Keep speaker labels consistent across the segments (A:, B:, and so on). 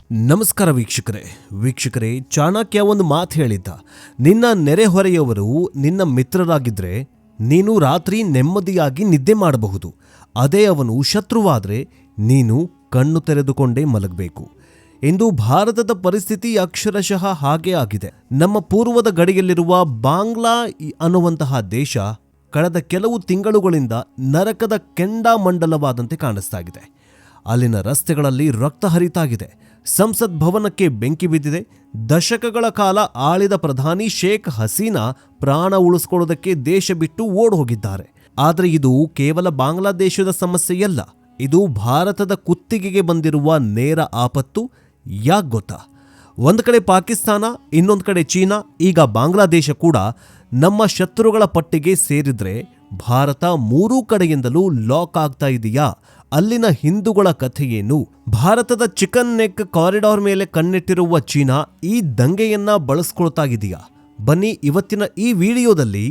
A: ನಮಸ್ಕಾರ ವೀಕ್ಷಕರೇ, ಚಾಣಕ್ಯ ಒಂದು ಮಾತು ಹೇಳಿದ್ದ. ನಿನ್ನ ನೆರೆಹೊರೆಯವರು ನಿನ್ನ ಮಿತ್ರರಾಗಿದ್ದರೆ ನೀನು ರಾತ್ರಿ ನೆಮ್ಮದಿಯಾಗಿ ನಿದ್ದೆ ಮಾಡಬಹುದು. ಅದೇ ಅವನು ಶತ್ರುವಾದರೆ ನೀನು ಕಣ್ಣು ತೆರೆದುಕೊಂಡೇ ಮಲಗಬೇಕು. ಇಂದು ಭಾರತದ ಪರಿಸ್ಥಿತಿ ಅಕ್ಷರಶಃ ಹಾಗೇ ಆಗಿದೆ. ನಮ್ಮ ಪೂರ್ವದ ಗಡಿಯಲ್ಲಿರುವ ಬಾಂಗ್ಲಾ ಅನ್ನುವಂತಹ ದೇಶ ಕಳೆದ ಕೆಲವು ತಿಂಗಳುಗಳಿಂದ ನರಕದ ಕೆಂಡಾಮಂಡಲವಾದಂತೆ ಕಾಣಿಸ್ತಾ ಇದೆ. ಅಲ್ಲಿನ ರಸ್ತೆಗಳಲ್ಲಿ ರಕ್ತ ಹರಿತಾಗಿದೆ. ಸಂಸತ್ ಭವನಕ್ಕೆ ಬೆಂಕಿ ಬಿದ್ದಿದೆ. ದಶಕಗಳ ಕಾಲ ಆಳಿದ ಪ್ರಧಾನಿ ಶೇಖ್ ಹಸೀನಾ ಪ್ರಾಣ ಉಳಿಸ್ಕೊಳ್ಳೋದಕ್ಕೆ ದೇಶ ಬಿಟ್ಟು ಓಡ್ ಹೋಗಿದ್ದಾರೆ. ಆದರೆ ಇದು ಕೇವಲ ಬಾಂಗ್ಲಾದೇಶದ ಸಮಸ್ಯೆಯಲ್ಲ, ಇದು ಭಾರತದ ಕುತ್ತಿಗೆಗೆ ಬಂದಿರುವ ನೇರ ಆಪತ್ತು. ಯಾಕೆ ಗೊತ್ತಾ? ಒಂದು ಕಡೆ ಪಾಕಿಸ್ತಾನ, ಇನ್ನೊಂದು ಕಡೆ ಚೀನಾ, ಈಗ ಬಾಂಗ್ಲಾದೇಶ ಕೂಡ ನಮ್ಮ ಶತ್ರುಗಳ ಪಟ್ಟಿಗೆ ಸೇರಿದ್ರೆ ಭಾರತ ಮೂರೂ ಕಡೆಯಿಂದಲೂ ಲಾಕ್ ಆಗ್ತಾ ಇದೆಯಾ? ಅಲ್ಲಿನ ಹಿಂದೂಗಳ ಕಥೆಯೇನು? ಭಾರತದ ಚಿಕನ್ ನೆಕ್ ಕಾರಿಡಾರ್ ಮೇಲೆ ಕಣ್ಣಿಟ್ಟಿರುವ ಚೀನಾ ಈ ದಂಗೆಯನ್ನ ಬಳಸ್ಕೊಳ್ತಾ ಇದೆಯಾ? ಬನ್ನಿ ಇವತ್ತಿನ ಈ ವಿಡಿಯೋದಲ್ಲಿ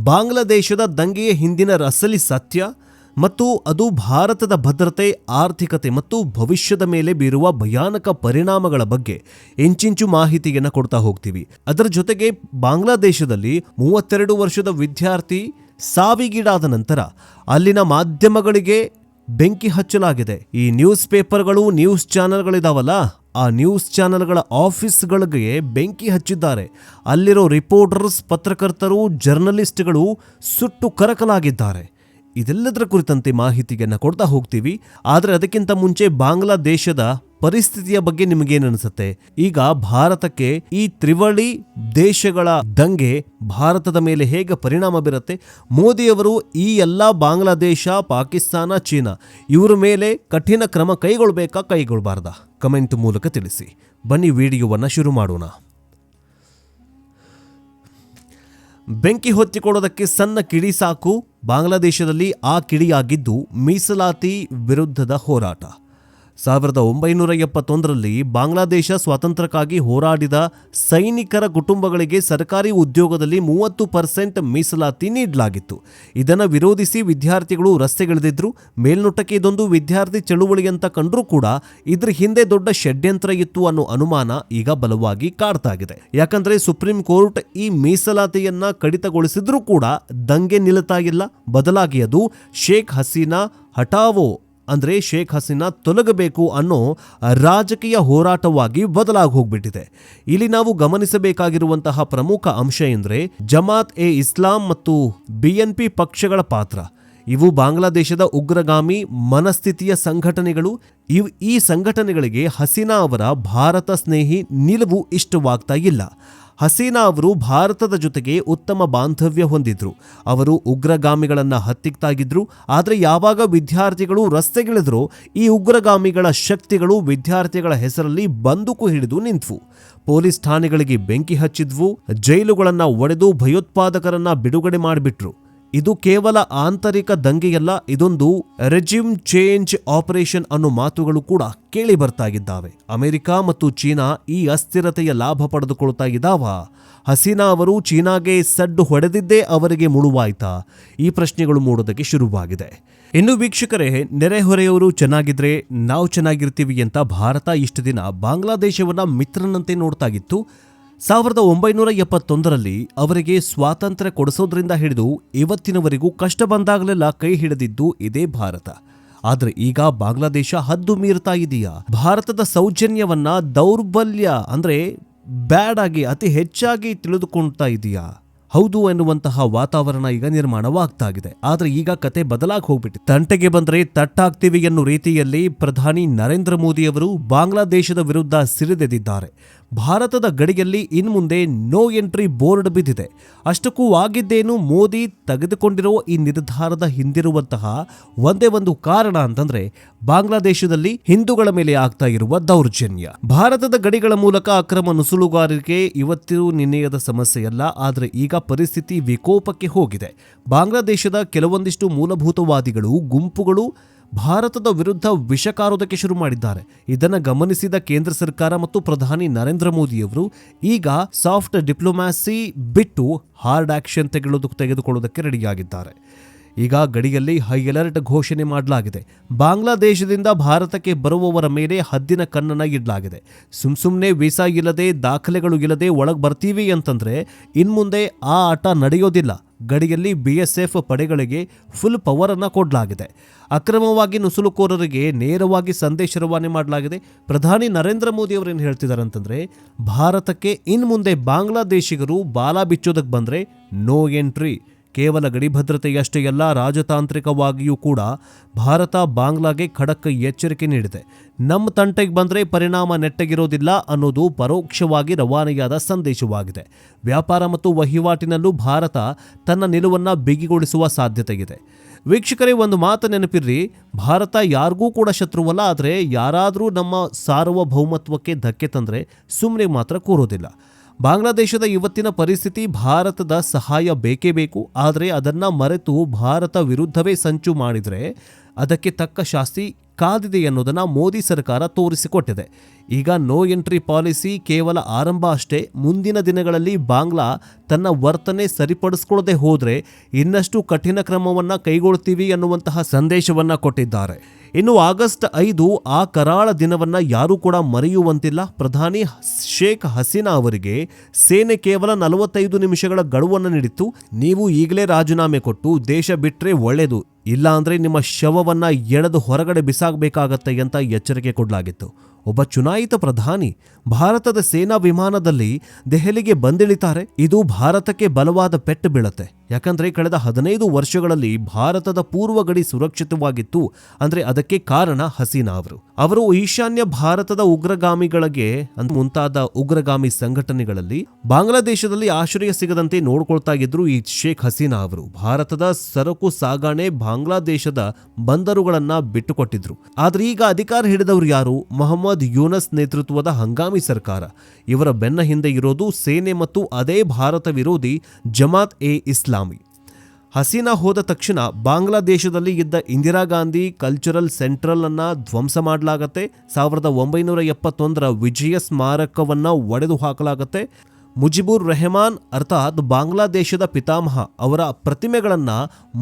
A: ಬಾಂಗ್ಲಾದೇಶದ ದಂಗೆಯ ಹಿಂದಿನ ಅಸಲಿ ಸತ್ಯ ಮತ್ತು ಅದು ಭಾರತದ ಭದ್ರತೆ, ಆರ್ಥಿಕತೆ ಮತ್ತು ಭವಿಷ್ಯದ ಮೇಲೆ ಬೀರುವ ಭಯಾನಕ ಪರಿಣಾಮಗಳ ಬಗ್ಗೆ ಇಂಚಿಂಚು ಮಾಹಿತಿಯನ್ನು ಕೊಡ್ತಾ ಹೋಗ್ತೀವಿ. ಅದರ ಜೊತೆಗೆ ಬಾಂಗ್ಲಾದೇಶದಲ್ಲಿ 32 ವರ್ಷದ ವಿದ್ಯಾರ್ಥಿ ಸಾವಿಗೀಡಾದ ನಂತರ ಅಲ್ಲಿನ ಮಾಧ್ಯಮಗಳಿಗೆ ಬೆಂಕಿ ಹಚ್ಚಲಾಗಿದೆ. ಈ ನ್ಯೂಸ್ ಪೇಪರ್ಗಳು, ನ್ಯೂಸ್ ಚಾನೆಲ್ಗಳಿದಾವಲ್ಲ, ಆ ನ್ಯೂಸ್ ಚಾನೆಲ್ಗಳ ಆಫೀಸ್ಗಳಿಗೆ ಬೆಂಕಿ ಹಚ್ಚಿದ್ದಾರೆ. ಅಲ್ಲಿರೋ ರಿಪೋರ್ಟರ್ಸ್, ಪತ್ರಕರ್ತರು, ಜರ್ನಲಿಸ್ಟ್ಗಳು ಸುಟ್ಟು ಕರಕಲಾಗಿದ್ದಾರೆ. ಇದೆಲ್ಲದರ ಕುರಿತಂತೆ ಮಾಹಿತಿಯನ್ನು ಕೊಡ್ತಾ ಹೋಗ್ತೀವಿ. ಆದರೆ ಅದಕ್ಕಿಂತ ಮುಂಚೆ ಬಾಂಗ್ಲಾದೇಶದ ಪರಿಸ್ಥಿತಿಯ ಬಗ್ಗೆ ನಿಮಗೇನನ್ಸುತ್ತೆ? ಈಗ ಭಾರತಕ್ಕೆ ಈ ತ್ರಿವಳಿ ದೇಶಗಳ ದಂಗೆ ಭಾರತದ ಮೇಲೆ ಹೇಗೆ ಪರಿಣಾಮ ಬೀರುತ್ತೆ? ಮೋದಿಯವರು ಈ ಎಲ್ಲ ಬಾಂಗ್ಲಾದೇಶ, ಪಾಕಿಸ್ತಾನ, ಚೀನಾ ಇವರ ಮೇಲೆ ಕಠಿಣ ಕ್ರಮ ಕೈಗೊಳ್ಳಬೇಕಾ, ಕೈಗೊಳ್ಳಬಾರ್ದಾ? ಕಮೆಂಟ್ ಮೂಲಕ ತಿಳಿಸಿ. ಬನ್ನಿ ವಿಡಿಯೋವನ್ನು ಶುರು ಮಾಡೋಣ. ಬೆಂಕಿ ಹೊತ್ತಿಕೊಳ್ಳೋದಕ್ಕೆ ಸಣ್ಣ ಕಿಡಿ ಸಾಕು. ಬಾಂಗ್ಲಾದೇಶದಲ್ಲಿ ಆ ಕಿಡಿಯಾಗಿದ್ದು ಮೀಸಲಾತಿ ವಿರುದ್ಧದ ಹೋರಾಟ. 1971ರಲ್ಲಿ ಬಾಂಗ್ಲಾದೇಶ ಸ್ವಾತಂತ್ರ್ಯಕ್ಕಾಗಿ ಹೋರಾಡಿದ ಸೈನಿಕರ ಕುಟುಂಬಗಳಿಗೆ ಸರ್ಕಾರಿ ಉದ್ಯೋಗದಲ್ಲಿ 30% ಮೀಸಲಾತಿ ನೀಡಲಾಗಿತ್ತು. ಇದನ್ನು ವಿರೋಧಿಸಿ ವಿದ್ಯಾರ್ಥಿಗಳು ರಸ್ತೆಗಿಳಿದಿದ್ರು. ಮೇಲ್ನೋಟಕ್ಕೆ ಇದೊಂದು ವಿದ್ಯಾರ್ಥಿ ಚಳುವಳಿ ಅಂತ ಕಂಡ್ರೂ ಕೂಡ ಇದ್ರ ಹಿಂದೆ ದೊಡ್ಡ ಷಡ್ಯಂತ್ರ ಇತ್ತು ಅನ್ನೋ ಅನುಮಾನ ಈಗ ಬಲವಾಗಿ ಕಾಡ್ತಾ ಇದೆ. ಯಾಕಂದ್ರೆ ಸುಪ್ರೀಂ ಕೋರ್ಟ್ ಈ ಮೀಸಲಾತಿಯನ್ನ ಕಡಿತಗೊಳಿಸಿದ್ರೂ ಕೂಡ ದಂಗೆ ನಿಲ್ತಾ ಇಲ್ಲ. ಬದಲಾಗಿ ಅದು ಶೇಖ್ ಹಸೀನಾ ಹಟಾವೋ ಅಂದ್ರೆ ಶೇಖ್ ಹಸೀನಾ ತೊಲಗಬೇಕು ಅನ್ನೋ ರಾಜಕೀಯ ಹೋರಾಟವಾಗಿ ಬದಲಾಗಿ ಹೋಗ್ಬಿಟ್ಟಿದೆ. ಇಲ್ಲಿ ನಾವು ಗಮನಿಸಬೇಕಾಗಿರುವಂತಹ ಪ್ರಮುಖ ಅಂಶ ಎಂದ್ರೆ ಜಮಾತ್ ಎ ಇಸ್ಲಾಂ ಮತ್ತು BNP ಪಕ್ಷಗಳ ಪಾತ್ರ. ಇವು ಬಾಂಗ್ಲಾದೇಶದ ಉಗ್ರಗಾಮಿ ಮನಸ್ಥಿತಿಯ ಸಂಘಟನೆಗಳು. ಈ ಸಂಘಟನೆಗಳಿಗೆ ಹಸೀನಾ ಅವರ ಭಾರತ ಸ್ನೇಹಿ ನಿಲುವು ಇಷ್ಟವಾಗ್ತಾ ಇಲ್ಲ. ಹಸೀನಾ ಅವರು ಭಾರತದ ಜೊತೆಗೆ ಉತ್ತಮ ಬಾಂಧವ್ಯ ಹೊಂದಿದ್ರು. ಅವರು ಉಗ್ರಗಾಮಿಗಳನ್ನ ಹತ್ತಿಕ್ತಾಗಿದ್ರು. ಆದರೆ ಯಾವಾಗ ವಿದ್ಯಾರ್ಥಿಗಳು ರಸ್ತೆಗಿಳಿದ್ರು, ಈ ಉಗ್ರಗಾಮಿಗಳ ಶಕ್ತಿಗಳು ವಿದ್ಯಾರ್ಥಿಗಳ ಹೆಸರಲ್ಲಿ ಬಂದೂಕು ಹಿಡಿದು ನಿಂತ್ವು. ಪೊಲೀಸ್ ಠಾಣೆಗಳಿಗೆ ಬೆಂಕಿ ಹಚ್ಚಿದ್ವು. ಜೈಲುಗಳನ್ನ ಒಡೆದು ಭಯೋತ್ಪಾದಕರನ್ನ ಬಿಡುಗಡೆ ಮಾಡಿಬಿಟ್ರು. ಇದು ಕೇವಲ ಆಂತರಿಕ ದಂಗೆಯಲ್ಲ, ಇದೊಂದು ರೆಜಿಮ್ ಚೇಂಜ್ ಆಪರೇಷನ್ ಅನ್ನೋ ಮಾತುಗಳು ಕೂಡ ಕೇಳಿ ಬರ್ತಾಗಿದ್ದಾವೆ. ಅಮೆರಿಕ ಮತ್ತು ಚೀನಾ ಈ ಅಸ್ಥಿರತೆಯ ಲಾಭ ಪಡೆದುಕೊಳ್ತಾ ಇದ್ದಾವ? ಹಸೀನಾ ಅವರು ಚೀನಾಗೆ ಸಡ್ಡು ಹೊಡೆದಿದ್ದೇ ಅವರಿಗೆ ಮುಳುವಾಯ್ತಾ? ಈ ಪ್ರಶ್ನೆಗಳು ಮೂಡೋದಕ್ಕೆ ಶುರುವಾಗಿದೆ. ಇನ್ನು ವೀಕ್ಷಕರೇ, ನೆರೆಹೊರೆಯವರು ಚೆನ್ನಾಗಿದ್ರೆ ನಾವು ಚೆನ್ನಾಗಿರ್ತೀವಿ ಅಂತ ಭಾರತ ಇಷ್ಟು ದಿನ ಬಾಂಗ್ಲಾದೇಶವನ್ನ ಮಿತ್ರನಂತೆ ನೋಡ್ತಾಗಿತ್ತು. 1971ರಲ್ಲಿ ಅವರಿಗೆ ಸ್ವಾತಂತ್ರ್ಯ ಕೊಡಿಸೋದ್ರಿಂದ ಹಿಡಿದು ಇವತ್ತಿನವರೆಗೂ ಕಷ್ಟ ಬಂದಾಗಲೆಲ್ಲ ಕೈ ಹಿಡಿದಿದ್ದು ಇದೇ ಭಾರತ. ಆದ್ರೆ ಈಗ ಬಾಂಗ್ಲಾದೇಶ ಹದ್ದು ಮೀರ್ತಾ ಇದೆಯಾ? ಭಾರತದ ಸೌಜನ್ಯವನ್ನ ದೌರ್ಬಲ್ಯ ಅಂದ್ರೆ ಬ್ಯಾಡ್ ಆಗಿ ಅತಿ ಹೆಚ್ಚಾಗಿ ತಿಳಿದುಕೊಳ್ತಾ ಇದೆಯಾ? ಹೌದು ಎನ್ನುವಂತಹ ವಾತಾವರಣ ಈಗ ನಿರ್ಮಾಣವಾಗ್ತಾ ಇದೆ. ಆದ್ರೆ ಈಗ ಕತೆ ಬದಲಾಗಿ ಹೋಗ್ಬಿಟ್ಟು ತಂಟೆಗೆ ಬಂದ್ರೆ ತಟ್ಟಾಗ್ತೀವಿ ಎನ್ನುವ ರೀತಿಯಲ್ಲಿ ಪ್ರಧಾನಿ ನರೇಂದ್ರ ಮೋದಿ ಅವರು ಬಾಂಗ್ಲಾದೇಶದ ವಿರುದ್ಧ ಸಿರಿದೆದ್ದಿದ್ದಾರೆ. ಭಾರತದ ಗಡಿಯಲ್ಲಿ ಇನ್ಮುಂದೆ ನೋ ಎಂಟ್ರಿ ಬೋರ್ಡ್ ಬಿದ್ದಿದೆ. ಅಷ್ಟಕ್ಕೂ ಆಗಿದ್ದೇನು? ಮೋದಿ ತೆಗೆದುಕೊಂಡಿರೋ ಈ ನಿರ್ಧಾರದ ಹಿಂದಿರುವಂತಹ ಒಂದೇ ಒಂದು ಕಾರಣ ಅಂತಂದ್ರೆ ಬಾಂಗ್ಲಾದೇಶದಲ್ಲಿ ಹಿಂದೂಗಳ ಮೇಲೆ ಆಗ್ತಾ ಇರುವ ದೌರ್ಜನ್ಯ. ಭಾರತದ ಗಡಿಗಳ ಮೂಲಕ ಅಕ್ರಮ ನುಸುಳುಗಾರಿಕೆ ಇವತ್ತು ನಿನ್ನೆಯದ ಸಮಸ್ಯೆಯಲ್ಲ. ಆದ್ರೆ ಈಗ ಪರಿಸ್ಥಿತಿ ವಿಕೋಪಕ್ಕೆ ಹೋಗಿದೆ. ಬಾಂಗ್ಲಾದೇಶದ ಕೆಲವೊಂದಿಷ್ಟು ಮೂಲಭೂತವಾದಿಗಳು, ಗುಂಪುಗಳು ಭಾರತದ ವಿರುದ್ಧ ವಿಷ ಕಾರೋದಕ್ಕೆ ಶುರು ಮಾಡಿದ್ದಾರೆ. ಇದನ್ನು ಗಮನಿಸಿದ ಕೇಂದ್ರ ಸರ್ಕಾರ ಮತ್ತು ಪ್ರಧಾನಿ ನರೇಂದ್ರ ಮೋದಿಯವರು ಈಗ ಸಾಫ್ಟ್ ಡಿಪ್ಲೊಮ್ಯಾಸಿ ಬಿಟ್ಟು ಹಾರ್ಡ್ ಆಕ್ಷನ್ ತೆಗೆದುಕೊಳ್ಳೋದಕ್ಕೆ ರೆಡಿಯಾಗಿದ್ದಾರೆ. ಈಗ ಗಡಿಯಲ್ಲಿ ಹೈ ಅಲರ್ಟ್ ಘೋಷಣೆ ಮಾಡಲಾಗಿದೆ. ಬಾಂಗ್ಲಾದೇಶದಿಂದ ಭಾರತಕ್ಕೆ ಬರುವವರ ಮೇಲೆ ಹದ್ದಿನ ಕಣ್ಣನ್ನ ಇಡಲಾಗಿದೆ. ಸುಮ್ನೆ ವೀಸಾ ಇಲ್ಲದೆ ದಾಖಲೆಗಳು ಇಲ್ಲದೆ ಒಳಗೆ ಬರ್ತೀವಿ ಅಂತಂದ್ರೆ ಇನ್ಮುಂದೆ ಆ ಆಟ ನಡೆಯೋದಿಲ್ಲ. ಗಡಿಯಲ್ಲಿ BSF ಪಡೆಗಳಿಗೆ ಫುಲ್ ಪವರ್ ಅನ್ನ ಕೊಡಲಾಗಿದೆ. ಅಕ್ರಮವಾಗಿ ನುಸುಳುಕೋರರಿಗೆ ನೇರವಾಗಿ ಸಂದೇಶ ರವಾನೆ ಮಾಡಲಾಗಿದೆ. ಪ್ರಧಾನಿ ನರೇಂದ್ರ ಮೋದಿ ಅವರು ಏನು ಹೇಳ್ತಿದ್ದಾರೆ ಅಂತಂದ್ರೆ, ಭಾರತಕ್ಕೆ ಇನ್ಮುಂದೆ ಬಾಂಗ್ಲಾದೇಶಿಗರು ಬಾಲ ಬಿಚ್ಚೋದಕ್ಕೆ ಬಂದ್ರೆ ನೋ ಎಂಟ್ರಿ. ಕೇವಲ ಗಡಿ ಭದ್ರತೆಯಷ್ಟೇ ಅಲ್ಲ, ರಾಜತಾಂತ್ರಿಕವಾಗಿಯೂ ಕೂಡ ಭಾರತ ಬಾಂಗ್ಲಾಗೆ ಖಡಕ್ ಎಚ್ಚರಿಕೆ ನೀಡಿದೆ. ನಮ್ಮ ತಂಟೆಗೆ ಬಂದರೆ ಪರಿಣಾಮ ನೆಟ್ಟಗಿರೋದಿಲ್ಲ ಅನ್ನೋದು ಪರೋಕ್ಷವಾಗಿ ರವಾನೆಯಾದ ಸಂದೇಶವಾಗಿದೆ. ವ್ಯಾಪಾರ ಮತ್ತು ವಹಿವಾಟಿನಲ್ಲೂ ಭಾರತ ತನ್ನ ನಿಲುವನ್ನು ಬಿಗಿಗೊಳಿಸುವ ಸಾಧ್ಯತೆ ಇದೆ. ವೀಕ್ಷಕರೇ, ಒಂದು ಮಾತು ನೆನಪಿರ್ರಿ, ಭಾರತ ಯಾರಿಗೂ ಕೂಡ ಶತ್ರುವಲ್ಲ. ಆದರೆ ಯಾರಾದರೂ ನಮ್ಮ ಸಾರ್ವಭೌಮತ್ವಕ್ಕೆ ಧಕ್ಕೆ ತಂದರೆ ಸುಮ್ಮನೆ ಮಾತ್ರ ಕೂರೋದಿಲ್ಲ. ಬಾಂಗ್ಲಾದೇಶದ ಇವತ್ತಿನ ಪರಿಸ್ಥಿತಿ ಭಾರತದ ಸಹಾಯ ಬೇಕೇ ಬೇಕು. ಆದರೆ ಅದನ್ನು ಮರೆತು ಭಾರತ ವಿರುದ್ಧವೇ ಸಂಚು ಮಾಡಿದರೆ ಅದಕ್ಕೆ ತಕ್ಕ ಶಾಸ್ತಿ ಕಾದಿದೆ ಅನ್ನೋದನ್ನು ಮೋದಿ ಸರ್ಕಾರ ತೋರಿಸಿಕೊಟ್ಟಿದೆ. ಈಗ ನೋ ಎಂಟ್ರಿ ಪಾಲಿಸಿ ಕೇವಲ ಆರಂಭ ಅಷ್ಟೇ. ಮುಂದಿನ ದಿನಗಳಲ್ಲಿ ಬಾಂಗ್ಲಾ ತನ್ನ ವರ್ತನೆ ಸರಿಪಡಿಸ್ಕೊಳ್ಳದೆ ಹೋದರೆ ಇನ್ನಷ್ಟು ಕಠಿಣ ಕ್ರಮವನ್ನು ಕೈಗೊಳ್ತೀವಿ ಅನ್ನುವಂತಹ ಸಂದೇಶವನ್ನು ಕೊಟ್ಟಿದ್ದಾರೆ. ಇನ್ನು ಆಗಸ್ಟ್ 5 ಆ ಕರಾಳ ದಿನವನ್ನು ಯಾರೂ ಕೂಡ ಮರೆಯುವಂತಿಲ್ಲ. ಪ್ರಧಾನಿ ಶೇಖ್ ಹಸೀನಾ ಅವರಿಗೆ ಸೇನೆ ಕೇವಲ 45 ನಿಮಿಷಗಳ ಗಡುವನ್ನು ನೀಡಿತ್ತು. ನೀವು ಈಗಲೇ ರಾಜೀನಾಮೆ ಕೊಟ್ಟು ದೇಶ ಬಿಟ್ಟರೆ ಒಳ್ಳೆಯದು, ಇಲ್ಲ ಅಂದರೆ ನಿಮ್ಮ ಶವವನ್ನು ಎಳೆದು ಹೊರಗಡೆ ಬಿಸಾಗಬೇಕಾಗತ್ತೆ ಅಂತ ಎಚ್ಚರಿಕೆ ಕೊಡಲಾಗಿತ್ತು. ಒಬ್ಬ ಚುನಾಯಿತ ಪ್ರಧಾನಿ ಭಾರತದ ಸೇನಾ ವಿಮಾನದಲ್ಲಿ ದೆಹಲಿಗೆ ಬಂದಿಳಿತಾರೆ. ಇದು ಭಾರತಕ್ಕೆ ಬಲವಾದ ಪೆಟ್ಟು ಬೀಳುತ್ತೆ. ಯಾಕಂದ್ರೆ ಕಳೆದ 15 ವರ್ಷಗಳಲ್ಲಿ ಭಾರತದ ಪೂರ್ವ ಗಡಿ ಸುರಕ್ಷಿತವಾಗಿತ್ತು ಅಂದ್ರೆ ಅದಕ್ಕೆ ಕಾರಣ ಹಸೀನಾ ಅವರು ಈಶಾನ್ಯ ಭಾರತದ ಉಗ್ರಗಾಮಿಗಳಿಗೆ ಮುಂತಾದ ಉಗ್ರಗಾಮಿ ಸಂಘಟನೆಗಳಲ್ಲಿ ಬಾಂಗ್ಲಾದೇಶದಲ್ಲಿ ಆಶ್ರಯ ಸಿಗದಂತೆ ನೋಡ್ಕೊಳ್ತಾ ಇದ್ರು ಈ ಶೇಖ್ ಹಸೀನಾ ಅವರು. ಭಾರತದ ಸರಕು ಸಾಗಣೆ ಬಾಂಗ್ಲಾದೇಶದ ಬಂದರುಗಳನ್ನ ಬಿಟ್ಟುಕೊಟ್ಟಿದ್ರು. ಆದ್ರೆ ಈಗ ಅಧಿಕಾರ ಹಿಡಿದವರು ಯಾರು? ಮೊಹಮ್ಮದ್ ಯೂನಸ್ ನೇತೃತ್ವದ ಹಂಗಾಮಿ ಸರ್ಕಾರ. ಇವರ ಬೆನ್ನ ಹಿಂದೆ ಇರೋದು ಸೇನೆ ಮತ್ತು ಅದೇ ಭಾರತ ವಿರೋಧಿ ಜಮಾತ್ ಎ ಇಸ್ಲಾಮಿ. ಹಸೀನಾ ಹೋದ ತಕ್ಷಣ ಬಾಂಗ್ಲಾದೇಶದಲ್ಲಿ ಇದ್ದ ಇಂದಿರಾ ಗಾಂಧಿ ಕಲ್ಚರಲ್ ಸೆಂಟ್ರಲ್ ಅನ್ನ ಧ್ವಂಸ ಮಾಡಲಾಗತ್ತೆ. 1971 ವಿಜಯ ಸ್ಮಾರಕವನ್ನ ಒಡೆದು ಹಾಕಲಾಗತ್ತೆ. ಮುಜಿಬುರ್ ರೆಹಮಾನ್ ಅರ್ಥಾತ್ ಬಾಂಗ್ಲಾದೇಶದ ಪಿತಾಮಹ ಅವರ ಪ್ರತಿಮೆಗಳನ್ನ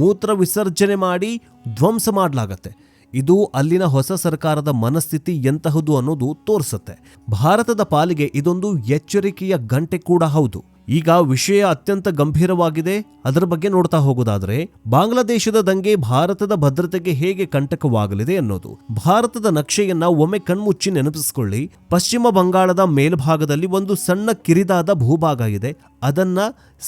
A: ಮೂತ್ರ ವಿಸರ್ಜನೆ ಮಾಡಿ ಧ್ವಂಸ ಮಾಡಲಾಗತ್ತೆ. ಇದು ಅಲ್ಲಿನ ಹೊಸ ಸರ್ಕಾರದ ಮನಸ್ಥಿತಿ ಎಂತಹುದು ಅನ್ನೋದು ತೋರಿಸುತ್ತೆ. ಭಾರತದ ಪಾಲಿಗೆ ಇದೊಂದು ಎಚ್ಚರಿಕೆಯ ಗಂಟೆ ಕೂಡ ಹೌದು. ಈಗ ವಿಷಯ ಅತ್ಯಂತ ಗಂಭೀರವಾಗಿದೆ. ಅದರ ಬಗ್ಗೆ ನೋಡ್ತಾ ಹೋಗೋದಾದ್ರೆ, ಬಾಂಗ್ಲಾದೇಶದ ದಂಗೆ ಭಾರತದ ಭದ್ರತೆಗೆ ಹೇಗೆ ಕಂಟಕವಾಗಲಿದೆ ಅನ್ನೋದು. ಭಾರತದ ನಕ್ಷೆಯನ್ನ ಒಮ್ಮೆ ಕಣ್ಮುಚ್ಚಿ ನೆನಪಿಸಿಕೊಳ್ಳಿ. ಪಶ್ಚಿಮ ಬಂಗಾಳದ ಮೇಲ್ಭಾಗದಲ್ಲಿ ಒಂದು ಸಣ್ಣ ಕಿರಿದಾದ ಭೂಭಾಗ ಇದೆ. ಅದನ್ನ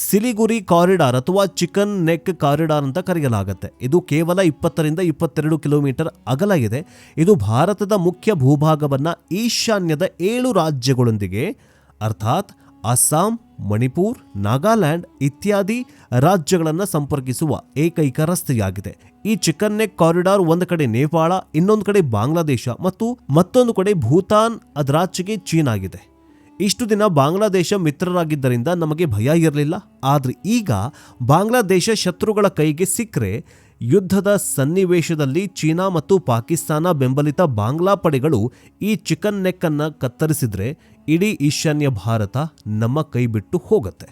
A: ಸಿಲಿಗುರಿ ಕಾರಿಡಾರ್ ಅಥವಾ ಚಿಕನ್ ನೆಕ್ ಕಾರಿಡಾರ್ ಅಂತ ಕರೆಯಲಾಗುತ್ತೆ. ಇದು ಕೇವಲ 20ರಿಂದ 22 ಕಿಲೋಮೀಟರ್ ಅಗಲ ಇದೆ. ಇದು ಭಾರತದ ಮುಖ್ಯ ಭೂಭಾಗವನ್ನ ಈಶಾನ್ಯದ 7 ರಾಜ್ಯಗಳೊಂದಿಗೆ ಅರ್ಥಾತ್ ಅಸ್ಸಾಂ, ಮಣಿಪುರ್, ನಾಗಾಲ್ಯಾಂಡ್ ಇತ್ಯಾದಿ ರಾಜ್ಯಗಳನ್ನು ಸಂಪರ್ಕಿಸುವ ಏಕೈಕ ರಸ್ತೆಯಾಗಿದೆ. ಈ ಚಿಕನ್ ನೆಕ್ ಕಾರಿಡಾರ್ ಒಂದು ಕಡೆ ನೇಪಾಳ, ಇನ್ನೊಂದು ಕಡೆ ಬಾಂಗ್ಲಾದೇಶ ಮತ್ತು ಮತ್ತೊಂದು ಕಡೆ ಭೂತಾನ್, ಅದರಾಚೆಗೆ ಚೀನಾ ಆಗಿದೆ. ಇಷ್ಟು ದಿನ ಬಾಂಗ್ಲಾದೇಶ ಮಿತ್ರರಾಗಿದ್ದರಿಂದ ನಮಗೆ ಭಯ ಇರಲಿಲ್ಲ. ಆದರೆ ಈಗ ಬಾಂಗ್ಲಾದೇಶ ಶತ್ರುಗಳ ಕೈಗೆ ಸಿಕ್ಕರೆ ಯುದ್ಧದ ಸನ್ನಿವೇಶದಲ್ಲಿ ಚೀನಾ ಮತ್ತು ಪಾಕಿಸ್ತಾನ ಬೆಂಬಲಿತ ಬಾಂಗ್ಲಾ ಪಡೆಗಳು ಈ ಚಿಕನ್ ನೆಕ್ ಅನ್ನು ಕತ್ತರಿಸಿದ್ರೆ ಇಡೀ ಈಶಾನ್ಯ ಭಾರತ ನಮ್ಮ ಕೈ ಬಿಟ್ಟು ಹೋಗುತ್ತೆ.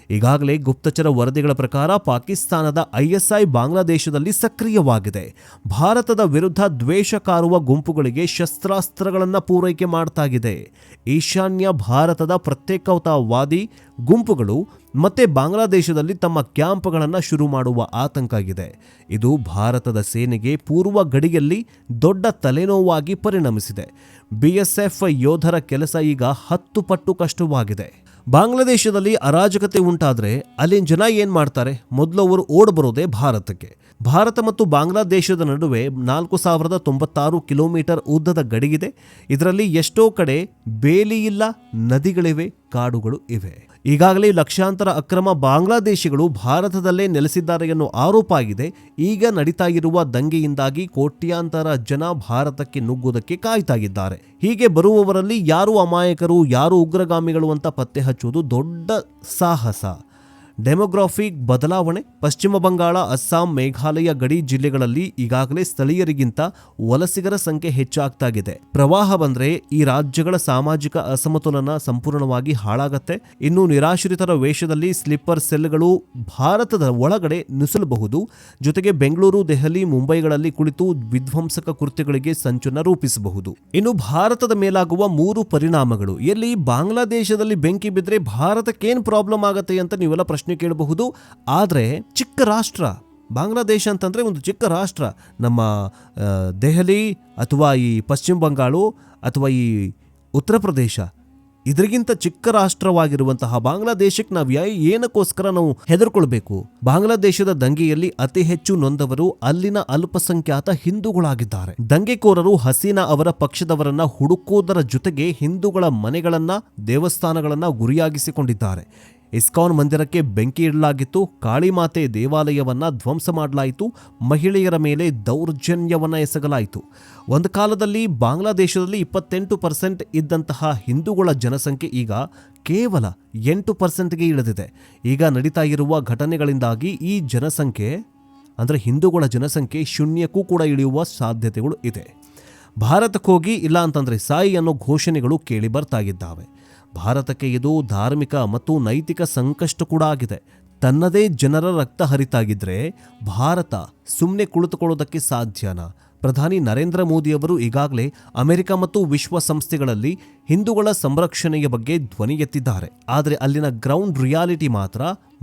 A: ಈಗಾಗಲೇ ಗುಪ್ತಚರ ವರದಿಗಳ ಪ್ರಕಾರ ಪಾಕಿಸ್ತಾನದ ISI ಬಾಂಗ್ಲಾದೇಶದಲ್ಲಿ ಸಕ್ರಿಯವಾಗಿದೆ. ಭಾರತದ ವಿರುದ್ಧ ದ್ವೇಷ ಕಾರುವ ಗುಂಪುಗಳಿಗೆ ಶಸ್ತ್ರಾಸ್ತ್ರಗಳನ್ನು ಪೂರೈಕೆ ಮಾಡ್ತಾಗಿದೆ. ಈಶಾನ್ಯ ಭಾರತದ ಪ್ರತ್ಯೇಕತಾವಾದಿ ಗುಂಪುಗಳು ಮತ್ತೆ ಬಾಂಗ್ಲಾದೇಶದಲ್ಲಿ ತಮ್ಮ ಕ್ಯಾಂಪ್ಗಳನ್ನು ಶುರು ಮಾಡುವ ಆತಂಕ ಇದೆ. ಇದು ಭಾರತದ ಸೇನೆಗೆ ಪೂರ್ವ ಗಡಿಯಲ್ಲಿ ದೊಡ್ಡ ತಲೆನೋವಾಗಿ ಪರಿಣಮಿಸಿದೆ. BSF ಯೋಧರ ಕೆಲಸ ಈಗ 10 ಪಟ್ಟು ಕಷ್ಟವಾಗಿದೆ. ಬಾಂಗ್ಲಾದೇಶದಲ್ಲಿ ಅರಾಜಕತೆ ಉಂಟಾದ್ರೆ ಅಲ್ಲಿನ ಜನ ಏನ್ ಮಾಡ್ತಾರೆ? ಮೊದಲು ಅವರು ಓಡ್ ಬರೋದೇ ಭಾರತಕ್ಕೆ. ಭಾರತ ಮತ್ತು ಬಾಂಗ್ಲಾದೇಶದ ನಡುವೆ 4096 ಕಿಲೋಮೀಟರ್ ಉದ್ದದ ಗಡಿಯಿದೆ. ಇದರಲ್ಲಿ ಎಷ್ಟೋ ಕಡೆ ಬೇಲಿ ಇಲ್ಲ, ನದಿಗಳಿವೆ, ಕಾಡುಗಳು ಇವೆ. ಈಗಾಗಲೇ ಲಕ್ಷಾಂತರ ಅಕ್ರಮ ಬಾಂಗ್ಲಾದೇಶಿಗಳು ಭಾರತದಲ್ಲೇ ನೆಲೆಸಿದ್ದಾರೆ ಎನ್ನುವ ಆರೋಪ ಆಗಿದೆ. ಈಗ ನಡೀತಾ ಇರುವ ದಂಗೆಯಿಂದಾಗಿ ಕೋಟ್ಯಾಂತರ ಜನ ಭಾರತಕ್ಕೆ ನುಗ್ಗುವುದಕ್ಕೆ ಕಾಯ್ತಾ ಇದ್ದಾರೆ. ಹೀಗೆ ಬರುವವರಲ್ಲಿ ಯಾರು ಅಮಾಯಕರು, ಯಾರು ಉಗ್ರಗಾಮಿಗಳು ಅಂತ ಪತ್ತೆ ಹಚ್ಚುವುದು ದೊಡ್ಡ ಸಾಹಸ. ಡೆಮೋಗ್ರಾಫಿಕ್ ಬದಲಾವಣೆ. ಪಶ್ಚಿಮ ಬಂಗಾಳ, ಅಸ್ಸಾಂ, ಮೇಘಾಲಯ ಗಡಿ ಜಿಲ್ಲೆಗಳಲ್ಲಿ ಈಗಾಗಲೇ ಸ್ಥಳೀಯರಿಗಿಂತ ವಲಸಿಗರ ಸಂಖ್ಯೆ ಹೆಚ್ಚಾಗ್ತಾಗಿದೆ. ಪ್ರವಾಹ ಬಂದ್ರೆ ಈ ರಾಜ್ಯಗಳ ಸಾಮಾಜಿಕ ಅಸಮತೋಲನ ಸಂಪೂರ್ಣವಾಗಿ ಹಾಳಾಗತ್ತೆ. ಇನ್ನು ನಿರಾಶ್ರಿತರ ವೇಷದಲ್ಲಿ ಸ್ಲೀಪರ್ ಸೆಲ್ಗಳು ಭಾರತದ ಒಳಗಡೆ ನುಸುಳಬಹುದು. ಜೊತೆಗೆ ಬೆಂಗಳೂರು, ದೆಹಲಿ, ಮುಂಬೈಗಳಲ್ಲಿ ಕುಳಿತು ವಿಧ್ವಂಸಕ ಕೃತ್ಯಗಳಿಗೆ ಸಂಚನ್ನು ರೂಪಿಸಬಹುದು. ಇನ್ನು ಭಾರತದ ಮೇಲಾಗುವ 3 ಪರಿಣಾಮಗಳು. ಎಲ್ಲಿ ಬಾಂಗ್ಲಾದೇಶದಲ್ಲಿ ಬೆಂಕಿ ಬಿದ್ದರೆ ಭಾರತಕ್ಕೇನು ಪ್ರಾಬ್ಲಮ್ ಆಗತ್ತೆ ಅಂತ ನೀವೆಲ್ಲ ಪ್ರಶ್ನೆ ಕೇಳಬಹುದು. ಆದರೆ ಚಿಕ್ಕ ರಾಷ್ಟ್ರ ಬಾಂಗ್ಲಾದೇಶ ಅಂತಂದರೆ ಒಂದು ಚಿಕ್ಕ ರಾಷ್ಟ್ರ. ನಮ್ಮ ದೆಹಲಿ ಅಥವಾ ಈ ಪಶ್ಚಿಮ ಬಂಗಾಳ ಅಥವಾ ಈ ಉತ್ತರ ಪ್ರದೇಶ ಇದರಿಗಿಂತ ಚಿಕ್ಕ ರಾಷ್ಟ್ರವಾಗಿರುವಂತಹ ಬಾಂಗ್ಲಾದೇಶಕ್ಕೆ ನಾವು ಏನಕ್ಕೋಸ್ಕರ ನಾವು ಹೆದರ್ಕೊಳ್ಬೇಕು? ಬಾಂಗ್ಲಾದೇಶದ ದಂಗೆಯಲ್ಲಿ ಅತಿ ಹೆಚ್ಚು ನೊಂದವರು ಅಲ್ಲಿನ ಅಲ್ಪಸಂಖ್ಯಾತ ಹಿಂದೂಗಳಾಗಿದ್ದಾರೆ. ದಂಗೆಕೋರರು ಹಸೀನಾ ಅವರ ಪಕ್ಷದವರನ್ನ ಹುಡುಕೋದರ ಜೊತೆಗೆ ಹಿಂದೂಗಳ ಮನೆಗಳನ್ನ, ದೇವಸ್ಥಾನಗಳನ್ನ ಗುರಿಯಾಗಿಸಿಕೊಂಡಿದ್ದಾರೆ. ಇಸ್ಕಾನ್ ಮಂದಿರಕ್ಕೆ ಬೆಂಕಿ ಇಡಲಾಗಿತ್ತು. ಕಾಳಿಮಾತೆ ದೇವಾಲಯವನ್ನ ಧ್ವಂಸ ಮಾಡಲಾಯಿತು. ಮಹಿಳೆಯರ ಮೇಲೆ ದೌರ್ಜನ್ಯವನ್ನ ಎಸಗಲಾಯಿತು. ಒಂದು ಕಾಲದಲ್ಲಿ ಬಾಂಗ್ಲಾದೇಶದಲ್ಲಿ 28% ಇದ್ದಂತಹ ಹಿಂದೂಗಳ ಜನಸಂಖ್ಯೆ ಈಗ ಕೇವಲ 8%ಗೆ ಇಳಿದಿದೆ. ಈಗ ನಡೀತಾ ಇರುವ ಘಟನೆಗಳಿಂದಾಗಿ ಈ ಜನಸಂಖ್ಯೆ ಅಂದರೆ ಹಿಂದೂಗಳ ಜನಸಂಖ್ಯೆ ಶೂನ್ಯಕ್ಕೂ ಕೂಡ ಇಳಿಯುವ ಸಾಧ್ಯತೆಗಳು ಇದೆ. ಭಾರತಕ್ಕೆ ಹೋಗಿ ಇಲ್ಲ ಅಂತಂದರೆ ಸಾಯಿ ಅನ್ನೋ ಘೋಷಣೆಗಳು ಕೇಳಿ ಬರ್ತಾ ಇದ್ದಾವೆ. ಭಾರತಕ್ಕೆ ಇದು ಧಾರ್ಮಿಕ ಮತ್ತು ನೈತಿಕ ಸಂಕಷ್ಟ ಕೂಡ ಆಗಿದೆ. ತನ್ನದೇ ಜನರ ರಕ್ತ ಹರಿತಾಗಿದ್ರೆ ಭಾರತ ಸುಮ್ಮನೆ ಕುಳಿತುಕೊಳ್ಳೋದಕ್ಕೆ ಸಾಧ್ಯನಾ? ಪ್ರಧಾನಿ ನರೇಂದ್ರ ಮೋದಿಯವರು ಈಗಾಗಲೇ ಅಮೆರಿಕ ಮತ್ತು ವಿಶ್ವಸಂಸ್ಥೆಗಳಲ್ಲಿ ಹಿಂದೂಗಳ ಸಂರಕ್ಷಣೆಯ ಬಗ್ಗೆ ಧ್ವನಿ ಎತ್ತಿದ್ದಾರೆ. ಆದರೆ ಅಲ್ಲಿನ ಗ್ರೌಂಡ್ ರಿಯಾಲಿಟಿ ಮಾತ್ರ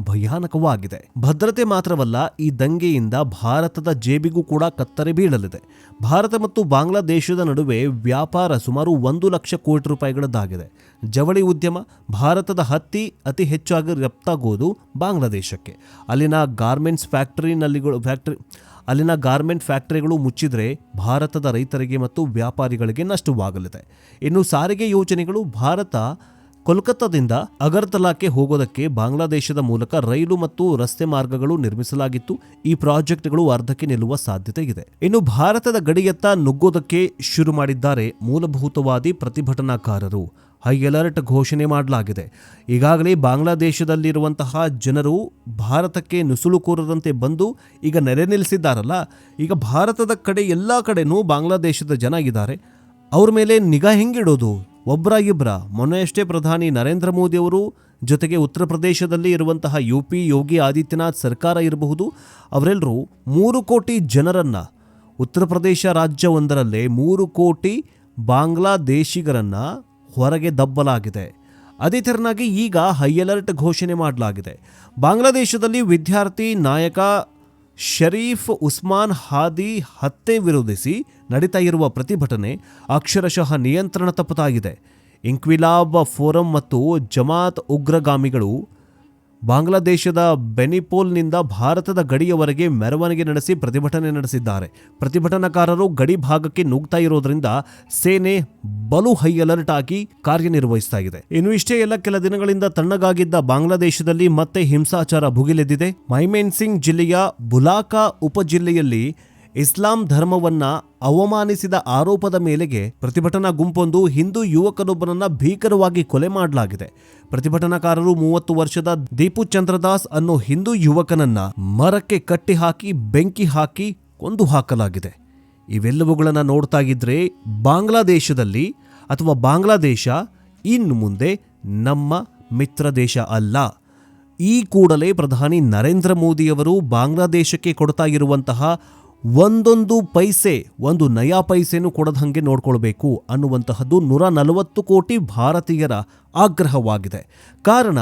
A: ಭಯಾನಕವಾಗಿದೆ. ಭದ್ರತೆ ಮಾತ್ರವಲ್ಲ, ಈ ದಂಗೆಯಿಂದ ಭಾರತದ ಜೇಬಿಗೂ ಕೂಡ ಕತ್ತರಿ ಬೀಳಲಿದೆ. ಭಾರತ ಮತ್ತು ಬಾಂಗ್ಲಾದೇಶದ ನಡುವೆ ವ್ಯಾಪಾರ ಸುಮಾರು 1 ಲಕ್ಷ ಕೋಟಿ ರೂಪಾಯಿಗಳದ್ದಾಗಿದೆ. ಜವಳಿ ಉದ್ಯಮ, ಭಾರತದ ಹತ್ತಿ ಅತಿ ಹೆಚ್ಚಾಗಿ ರಫ್ತಾಗೋದು ಬಾಂಗ್ಲಾದೇಶಕ್ಕೆ. ಅಲ್ಲಿನ ಗಾರ್ಮೆಂಟ್ ಫ್ಯಾಕ್ಟರಿಗಳು ಮುಚ್ಚಿದ್ರೆ ಭಾರತದ ರೈತರಿಗೆ ಮತ್ತು ವ್ಯಾಪಾರಿಗಳಿಗೆ ನಷ್ಟವಾಗಲಿದೆ. ಇನ್ನು ಸಾರಿಗೆ ಯೋಜನೆಗಳು, ಭಾರತ ಕೋಲ್ಕತ್ತಾದಿಂದ ಅಗರ್ತಲಾಕ್ಕೆ ಹೋಗೋದಕ್ಕೆ ಬಾಂಗ್ಲಾದೇಶದ ಮೂಲಕ ರೈಲು ಮತ್ತು ರಸ್ತೆ ಮಾರ್ಗಗಳು ನಿರ್ಮಿಸಲಾಗಿತ್ತು. ಈ ಪ್ರಾಜೆಕ್ಟ್ಗಳು ಅರ್ಧಕ್ಕೆ ನಿಲ್ಲುವ ಸಾಧ್ಯತೆ ಇದೆ. ಇನ್ನು ಭಾರತದ ಗಡಿಯತ್ತ ನುಗ್ಗೋದಕ್ಕೆ ಶುರು ಮಾಡಿದ್ದಾರೆ ಮೂಲಭೂತವಾದಿ ಪ್ರತಿಭಟನಾಕಾರರು. ಹೈ ಅಲರ್ಟ್ ಘೋಷಣೆ ಮಾಡಲಾಗಿದೆ. ಈಗಾಗಲೇ ಬಾಂಗ್ಲಾದೇಶದಲ್ಲಿರುವಂತಹ ಜನರು ಭಾರತಕ್ಕೆ ನುಸುಳುಕೋರದಂತೆ ಬಂದು ಈಗ ನೆರೆ ನಿಲ್ಲಿಸಿದ್ದಾರಲ್ಲ, ಈಗ ಭಾರತದ ಕಡೆ ಎಲ್ಲ ಕಡೆನೂ ಬಾಂಗ್ಲಾದೇಶದ ಜನ ಇದ್ದಾರೆ. ಅವ್ರ ಮೇಲೆ ನಿಗಾ ಹೆಂಗಿಡೋದು? ಒಬ್ಬರ ಇಬ್ಬರ? ಮೊನ್ನೆಯಷ್ಟೇ ಪ್ರಧಾನಿ ನರೇಂದ್ರ ಮೋದಿ ಅವರು ಜೊತೆಗೆ ಉತ್ತರ ಪ್ರದೇಶದಲ್ಲಿ ಇರುವಂತಹ UP ಯೋಗಿ ಆದಿತ್ಯನಾಥ್ ಸರ್ಕಾರ ಇರಬಹುದು, ಅವರೆಲ್ಲರೂ 3 ಕೋಟಿ ಜನರನ್ನ, ಉತ್ತರ ಪ್ರದೇಶ ರಾಜ್ಯವೊಂದರಲ್ಲೇ 3 ಕೋಟಿ ಬಾಂಗ್ಲಾದೇಶಿಗರನ್ನ ಹೊರಗೆ ದಬ್ಬಲಾಗಿದೆ. ಅದೇ ತೆರನಾಗಿ ಈಗ ಹೈ ಅಲರ್ಟ್ ಘೋಷಣೆ ಮಾಡಲಾಗಿದೆ. ಬಾಂಗ್ಲಾದೇಶದಲ್ಲಿ ವಿದ್ಯಾರ್ಥಿ ನಾಯಕ ಶರೀಫ್ ಉಸ್ಮಾನ್ ಹಾದಿ ಹತ್ಯೆ ವಿರೋಧಿಸಿ ನಡೀತಾ ಇರುವ ಪ್ರತಿಭಟನೆ ಅಕ್ಷರಶಃ ನಿಯಂತ್ರಣ ತಪ್ಪುತ್ತಾಗಿದೆ. ಇಂಕ್ವಿಲಾಬ್ ಫೋರಂ ಮತ್ತು ಜಮಾತ್ ಉಗ್ರಗಾಮಿಗಳು ಬಾಂಗ್ಲಾದೇಶದ ಬೆನಿಪೋಲ್ನಿಂದ ಭಾರತದ ಗಡಿಯವರೆಗೆ ಮೆರವಣಿಗೆ ನಡೆಸಿ ಪ್ರತಿಭಟನೆ ನಡೆಸಿದ್ದಾರೆ. ಪ್ರತಿಭಟನಾಕಾರರು ಗಡಿ ಭಾಗಕ್ಕೆ ನುಗ್ತಾ ಇರೋದ್ರಿಂದ ಸೇನೆ ಬಲು ಹೈ ಅಲರ್ಟ್ ಆಗಿ ಕಾರ್ಯನಿರ್ವಹಿಸ್ತಾ ಇದೆ. ಇನ್ನು ಇಷ್ಟೇ ಎಲ್ಲ, ಕೆಲ ದಿನಗಳಿಂದ ತಣ್ಣಗಾಗಿದ್ದ ಬಾಂಗ್ಲಾದೇಶದಲ್ಲಿ ಮತ್ತೆ ಹಿಂಸಾಚಾರ ಭುಗಿಲೆದ್ದಿದೆ. ಮೈಮೇನ್ಸಿಂಗ್ ಜಿಲ್ಲೆಯ ಬುಲಾಕಾ ಉಪಜಿಲ್ಲೆಯಲ್ಲಿ ಇಸ್ಲಾಂ ಧರ್ಮವನ್ನ ಅವಮಾನಿಸಿದ ಆರೋಪದ ಮೇಲೆಗೆ ಪ್ರತಿಭಟನಾ ಗುಂಪೊಂದು ಹಿಂದೂ ಯುವಕನೊಬ್ಬನನ್ನ ಭೀಕರವಾಗಿ ಕೊಲೆ ಮಾಡಲಾಗಿದೆ. ಪ್ರತಿಭಟನಾಕಾರರು 30 ವರ್ಷದ ದೀಪು ಚಂದ್ರದಾಸ್ ಅನ್ನೋ ಹಿಂದೂ ಯುವಕನನ್ನ ಮರಕ್ಕೆ ಕಟ್ಟಿ ಹಾಕಿ ಬೆಂಕಿ ಹಾಕಿ ಕೊಂದು ಹಾಕಲಾಗಿದೆ. ಇವೆಲ್ಲವುಗಳನ್ನ ನೋಡ್ತಾ ಇದ್ರೆ ಬಾಂಗ್ಲಾದೇಶದಲ್ಲಿ ಅಥವಾ ಬಾಂಗ್ಲಾದೇಶ ಇನ್ನು ಮುಂದೆ ನಮ್ಮ ಮಿತ್ರ ದೇಶ ಅಲ್ಲ. ಈ ಕೂಡಲೇ ಪ್ರಧಾನಿ ನರೇಂದ್ರ ಮೋದಿಯವರು ಬಾಂಗ್ಲಾದೇಶಕ್ಕೆ ಕೊಡ್ತಾ ಇರುವಂತಹ ಒಂದೊಂದು ಪೈಸೆ, ಒಂದು ನಯಾ ಪೈಸೆನೂ ಕೊಡದಂಗೆ ನೋಡ್ಕೊಳ್ಬೇಕು ಅನ್ನುವಂತಹದ್ದು 140 ಕೋಟಿ ಭಾರತೀಯರ ಆಗ್ರಹವಾಗಿದೆ. ಕಾರಣ,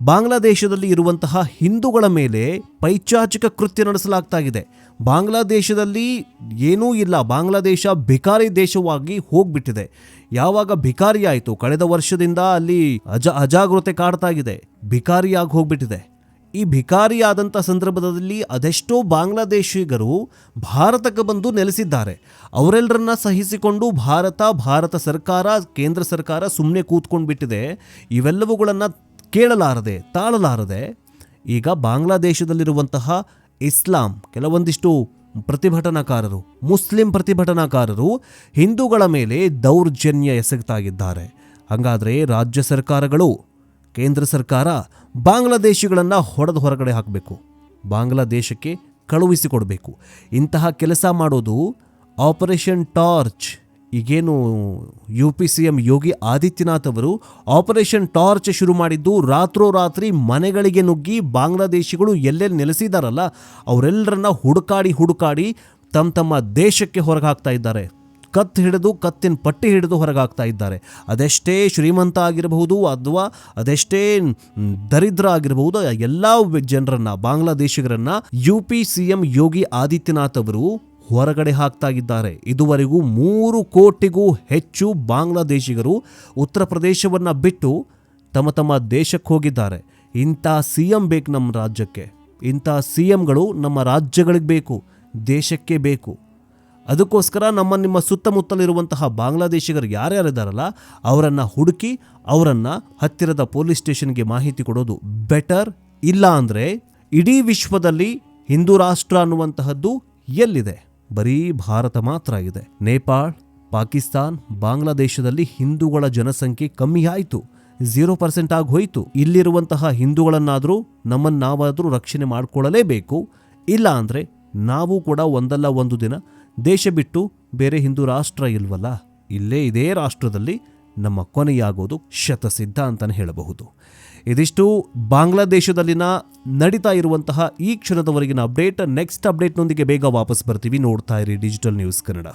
A: ಬಾಂಗ್ಲಾದೇಶದಲ್ಲಿ ಇರುವಂತಹ ಹಿಂದೂಗಳ ಮೇಲೆ ಪೈಚಾಚಿಕ ಕೃತ್ಯ ನಡೆಸಲಾಗ್ತಾ ಇದೆ. ಬಾಂಗ್ಲಾದೇಶದಲ್ಲಿ ಏನೂ ಇಲ್ಲ, ಬಾಂಗ್ಲಾದೇಶ ಭಿಕಾರಿ ದೇಶವಾಗಿ ಹೋಗ್ಬಿಟ್ಟಿದೆ. ಯಾವಾಗ ಭಿಕಾರಿ ಆಯಿತು, ಕಳೆದ ವರ್ಷದಿಂದ ಅಲ್ಲಿ ಅಜಾಗೃತೆ ಕಾಡ್ತಾ ಇದೆ, ಭಿಕಾರಿಯಾಗಿ ಹೋಗ್ಬಿಟ್ಟಿದೆ. ಈ ಭಿಕಾರಿಯಾದಂಥ ಸಂದರ್ಭದಲ್ಲಿ ಅದೆಷ್ಟೋ ಬಾಂಗ್ಲಾದೇಶಿಗರು ಭಾರತಕ್ಕೆ ಬಂದು ನೆಲೆಸಿದ್ದಾರೆ. ಅವರೆಲ್ಲರನ್ನ ಸಹಿಸಿಕೊಂಡು ಭಾರತ ಸರ್ಕಾರ, ಕೇಂದ್ರ ಸರ್ಕಾರ ಸುಮ್ಮನೆ ಕೂತ್ಕೊಂಡು ಬಿಟ್ಟಿದೆ. ಇವೆಲ್ಲವುಗಳನ್ನು ಕೇಳಲಾರದೆ ತಾಳಲಾರದೆ ಈಗ ಬಾಂಗ್ಲಾದೇಶದಲ್ಲಿರುವಂತಹ ಇಸ್ಲಾಂ ಕೆಲವೊಂದಿಷ್ಟು ಪ್ರತಿಭಟನಾಕಾರರು, ಮುಸ್ಲಿಂ ಪ್ರತಿಭಟನಾಕಾರರು ಹಿಂದೂಗಳ ಮೇಲೆ ದೌರ್ಜನ್ಯ ಎಸಗ್ತಾ ಇದ್ದಾರೆ. ಹಾಗಾದರೆ ರಾಜ್ಯ ಸರ್ಕಾರಗಳು, ಕೇಂದ್ರ ಸರ್ಕಾರ ಬಾಂಗ್ಲಾದೇಶಿಗಳನ್ನು ಹೊರಗಡೆ ಹಾಕಬೇಕು, ಬಾಂಗ್ಲಾದೇಶಕ್ಕೆ ಕಳುಹಿಸಿಕೊಡಬೇಕು. ಇಂತಹ ಕೆಲಸ ಮಾಡೋದು ಆಪರೇಷನ್ ಟಾರ್ಚ್. ಈಗೇನು UP CM ಯೋಗಿ ಆದಿತ್ಯನಾಥ್ ಅವರು ಆಪರೇಷನ್ ಟಾರ್ಚ್ ಶುರು ಮಾಡಿದ್ದು ರಾತ್ರೋರಾತ್ರಿ ಮನೆಗಳಿಗೆ ನುಗ್ಗಿ ಬಾಂಗ್ಲಾದೇಶಿಗಳು ಎಲ್ಲೆಲ್ಲಿ ನೆಲೆಸಿದಾರಲ್ಲ ಅವರೆಲ್ಲರನ್ನ ಹುಡುಕಾಡಿ ತಮ್ಮ ದೇಶಕ್ಕೆ ಹೊರಗೆ ಹಾಕ್ತಾ ಇದ್ದಾರೆ. ಕತ್ತಿನ ಪಟ್ಟಿ ಹಿಡಿದು ಹೊರಗಾಗ್ತಾ ಇದ್ದಾರೆ. ಅದೆಷ್ಟೇ ಶ್ರೀಮಂತ ಆಗಿರಬಹುದು ಅಥವಾ ಅದೆಷ್ಟೇ ದರಿದ್ರ ಆಗಿರಬಹುದು, ಎಲ್ಲ ಜನರನ್ನ, ಬಾಂಗ್ಲಾದೇಶಿಗರನ್ನ UP CM ಯೋಗಿ ಆದಿತ್ಯನಾಥ್ ಅವರು ಹೊರಗಡೆ ಹಾಕ್ತಾ ಇದ್ದಾರೆ. ಇದುವರೆಗೂ 3 ಕೋಟಿಗೂ ಹೆಚ್ಚು ಬಾಂಗ್ಲಾದೇಶಿಗರು ಉತ್ತರ ಪ್ರದೇಶವನ್ನ ಬಿಟ್ಟು ತಮ್ಮ ದೇಶಕ್ಕೆ ಹೋಗಿದ್ದಾರೆ. ಇಂಥ CM ಬೇಕು ನಮ್ಮ ರಾಜ್ಯಕ್ಕೆ, ಇಂಥ CMಗಳು ನಮ್ಮ ರಾಜ್ಯಗಳಿಗೆ ಬೇಕು, ದೇಶಕ್ಕೆ ಬೇಕು. ಅದಕ್ಕೋಸ್ಕರ ನಿಮ್ಮ ಸುತ್ತಮುತ್ತಲಿರುವಂತಹ ಬಾಂಗ್ಲಾದೇಶಿಗರು ಯಾರ್ಯಾರಿದ್ದಾರಲ್ಲ ಅವರನ್ನು ಹುಡುಕಿ ಅವರನ್ನು ಹತ್ತಿರದ ಪೊಲೀಸ್ ಸ್ಟೇಷನ್ಗೆ ಮಾಹಿತಿ ಕೊಡೋದು ಬೆಟರ್. ಇಲ್ಲ ಅಂದರೆ ಇಡೀ ವಿಶ್ವದಲ್ಲಿ ಹಿಂದೂ ರಾಷ್ಟ್ರ ಅನ್ನುವಂತಹದ್ದು ಎಲ್ಲಿದೆ? ಬರೀ ಭಾರತ ಮಾತ್ರ ಇದೆ. ನೇಪಾಳ, ಪಾಕಿಸ್ತಾನ್, ಬಾಂಗ್ಲಾದೇಶದಲ್ಲಿ ಹಿಂದೂಗಳ ಜನಸಂಖ್ಯೆ ಕಮ್ಮಿ ಆಯಿತು, 0% ಆಗಿ ಹೋಯಿತು. ಇಲ್ಲಿರುವಂತಹ ಹಿಂದೂಗಳನ್ನಾದರೂ ನಾವಾದರೂ ರಕ್ಷಣೆ ಮಾಡಿಕೊಳ್ಳಲೇಬೇಕು. ಇಲ್ಲ ಅಂದರೆ ನಾವು ಕೂಡ ಒಂದಲ್ಲ ಒಂದು ದಿನ ದೇಶ ಬಿಟ್ಟು ಬೇರೆ ಹಿಂದೂ ರಾಷ್ಟ್ರ ಇಲ್ವಲ್ಲ, ಇದೇ ರಾಷ್ಟ್ರದಲ್ಲಿ ನಮ್ಮ ಕೊನೆಯಾಗೋದು ಶತಸಿದ್ಧ ಅಂತಲೇ ಹೇಳಬಹುದು. ಇದಿಷ್ಟು ಬಾಂಗ್ಲಾದೇಶದಲ್ಲಿನ ನಡೀತಾ ಇರುವಂತಹ ಈ ಕ್ಷಣದವರೆಗಿನ ಅಪ್ಡೇಟ್. ನೆಕ್ಸ್ಟ್ ಅಪ್ಡೇಟ್ನೊಂದಿಗೆ ಬೇಗ ವಾಪಸ್ ಬರ್ತೀವಿ. ನೋಡ್ತಾ ಇರಿ ಡಿಜಿಟಲ್ ನ್ಯೂಸ್ ಕನ್ನಡ.